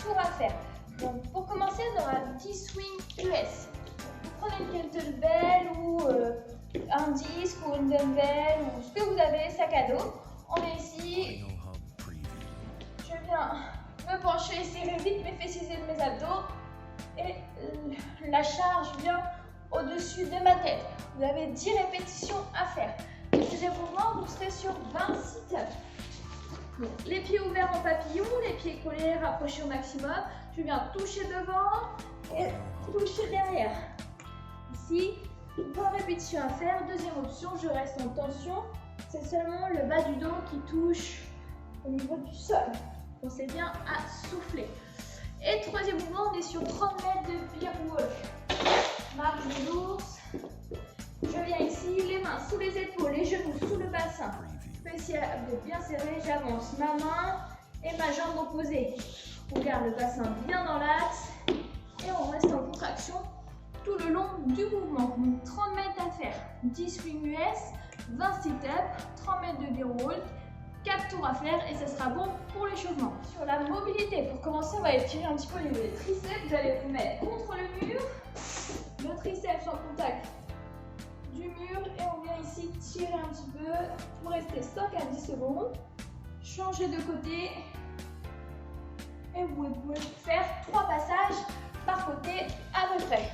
tours à faire. Donc pour commencer, on aura 10 swings US. Vous prenez une kettlebell ou un disque ou une dumbbell ou ce que vous avez, sac à dos. On est ici. Je viens me pencher, serrer vite mes fessiers et mes abdos. Et la charge vient au-dessus de ma tête. Vous avez 10 répétitions à faire. Le deuxième mouvement, vous serez sur 20 sit-ups. Donc, les pieds ouverts en papillon, les pieds collés, rapprochés au maximum. Je viens toucher devant et toucher derrière. Ici, 20 répétitions à faire. Deuxième option, je reste en tension. C'est seulement le bas du dos qui touche au niveau du sol. Pensez bien à souffler. Et troisième mouvement, on est sur 30 mètres de beer walk. Marche de l'ours. Je viens ici, les mains sous les épaules, les genoux sous le bassin. Fessiers abdos bien serrés, j'avance ma main et ma jambe opposée. On garde le bassin bien dans l'axe et on reste en contraction tout le long du mouvement. Donc 30 mètres à faire, 10 swings US, 20 sit-ups, 30 mètres de beer walk, 4 tours à faire et ce sera bon pour l'échauffement. Sur la mobilité, pour commencer, on va étirer un petit peu les triceps. Vous allez vous mettre contre le mur, le triceps en contact du mur et on vient ici tirer un petit peu pour rester 5 à 10 secondes. Changer de côté et vous pouvez faire 3 passages par côté à peu près.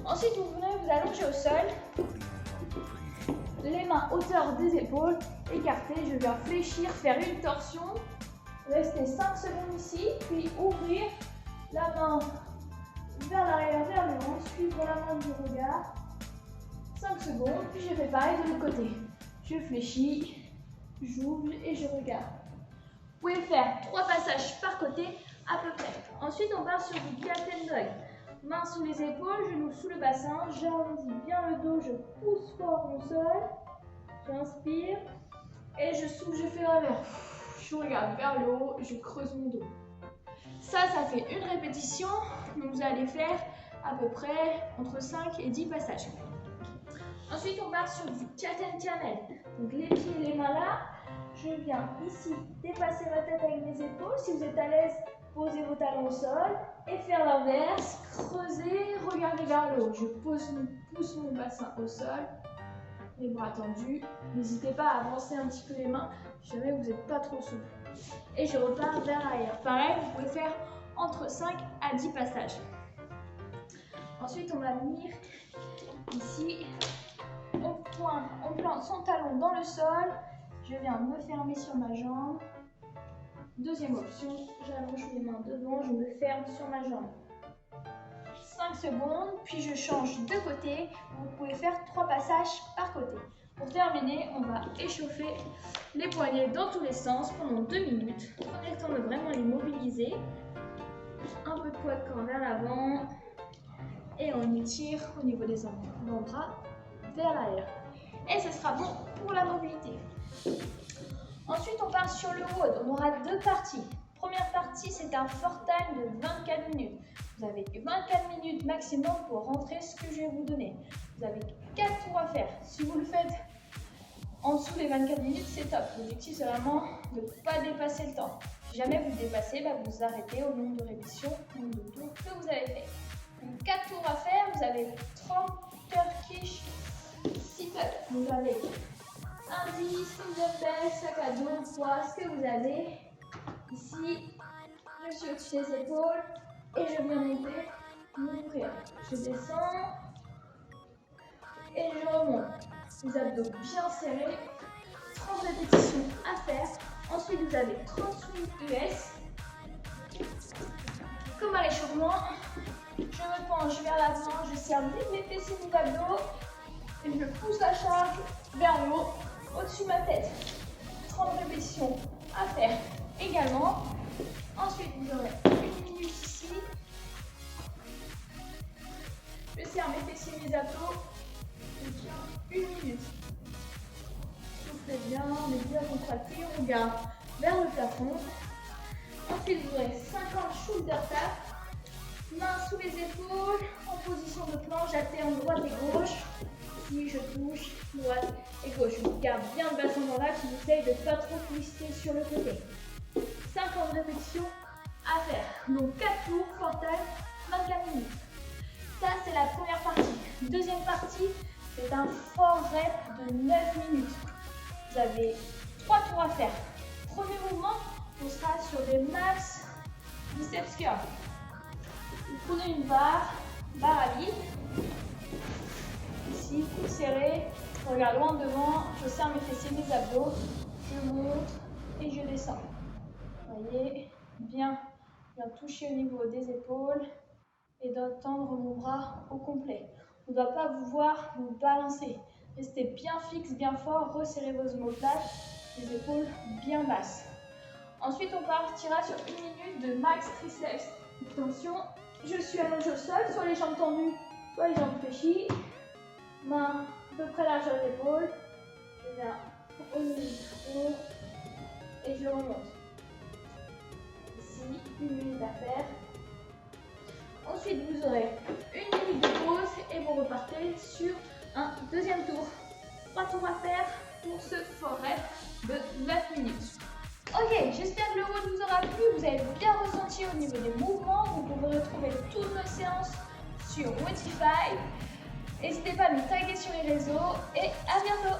Ensuite, vous venez vous allonger au sol. Les mains hauteur des épaules, écartées. Je viens fléchir, faire une torsion. Restez 5 secondes ici, puis ouvrir la main vers l'arrière, vers le haut, suivre la main du regard. 5 secondes, puis je fais pareil de l'autre côté. Je fléchis, j'ouvre et je regarde. Vous pouvez faire 3 passages par côté à peu près. Ensuite, on part sur du cat and dog. Mains sous les épaules, genoux sous le bassin. J'arrondis bien le dos, je pousse fort mon sol. J'inspire et je souffle, je fais l'inverse. Je regarde vers le haut, je creuse mon dos. Ça fait une répétition. Donc vous allez faire à peu près entre 5 et 10 passages. Ensuite, on part sur du cat and camel. Donc les pieds et les mains là. Je viens ici dépasser ma tête avec mes épaules. Si vous êtes à l'aise, posez vos talons au sol et faire l'inverse. Creusez, regardez vers le haut. Je pousse mon bassin au sol. Les bras tendus. N'hésitez pas à avancer un petit peu les mains si jamais vous n'êtes pas trop souple. Et je repars vers l'arrière. Pareil, vous pouvez faire entre 5 à 10 passages. Ensuite, on va venir ici. On plante son talon dans le sol. Je viens me fermer sur ma jambe. Deuxième option, j'allonge les mains devant, je me ferme sur ma jambe. 5 secondes, puis je change de côté. Vous pouvez faire 3 passages par côté. Pour terminer, on va échauffer les poignets dans tous les sens pendant 2 minutes. Prenez le temps de vraiment les mobiliser. Un peu de poids de corps vers l'avant. Et on étire au niveau des avant-bras vers l'arrière. Et ce sera bon pour la mobilité. Ensuite, on part sur le WOD. On aura 2 parties. Première partie, c'est un fort time de 24 minutes. Vous avez 24 minutes maximum pour rentrer ce que je vais vous donner. Vous avez 4 tours à faire. Si vous le faites en dessous des 24 minutes, c'est top. L'objectif, c'est vraiment de ne pas dépasser le temps. Si jamais vous dépassez, vous arrêtez au nombre de répétitions, au nombre de tours que vous avez fait. Donc 4 tours à faire, vous avez 30 Turkish sit-up. Vous avez un 10, une dumbbell, sac à dos, poids, ce que vous avez. Ici, je suis au-dessus des épaules et je viens monter, m'ouvrir. Je descends et je remonte. Les abdos bien serrés. 30 répétitions à faire. Ensuite, vous avez 30 swings US. Comme à l'échauffement, je me penche vers l'avant, je serre vite mes fessiers et mes abdos et je pousse la charge vers le haut, au-dessus de ma tête. 30 répétitions à faire également. Ensuite, vous aurez 1 minute ici. Je serre mes fessiers et mes abdos. Je tiens 1 minute. Soufflez bien, mais bien contracté. On regarde vers le plafond. Ensuite, vous aurez 50 shoulder taps. Mains sous les épaules, en position de planche, alterne droite et gauche. Ici, je touche droite et gauche. Je garde bien le bassin dans l'axe. J'essaye de ne pas trop twister sur le côté. 50 répétitions à faire. Donc 4 tours, portage, 24 minutes. Ça, c'est la première partie. Deuxième partie, c'est un fort rep de 9 minutes. Vous avez 3 tours à faire. Premier mouvement, on sera sur des max biceps curl. Vous prenez une barre à vide. Ici, coude serré. Je regarde loin devant. Je serre mes fessiers, mes abdos. Je monte et je descends. Vous voyez, bien toucher au niveau des épaules et d'étendre mon bras au complet. On ne doit pas vous voir vous balancer. Restez bien fixe, bien fort. Resserrez vos omoplates, les épaules bien basses. Ensuite, on partira sur 1 minute de max triceps. Attention, je suis allongée au sol, soit les jambes tendues, soit les jambes fléchies. Main à peu près large à l'épaule. Je viens au milieu du tour et je remonte. Ici, 1 minute à faire. Ensuite, vous aurez 1 minute de pause et vous repartez sur un deuxième tour. 3 tours à faire pour ce fort rep de 9 minutes. Ok, j'espère que le road vous aura plu, vous avez bien ressenti au niveau des mouvements. Vous pouvez retrouver toutes nos séances sur Motify. N'hésitez pas à me taguer sur les réseaux et à bientôt.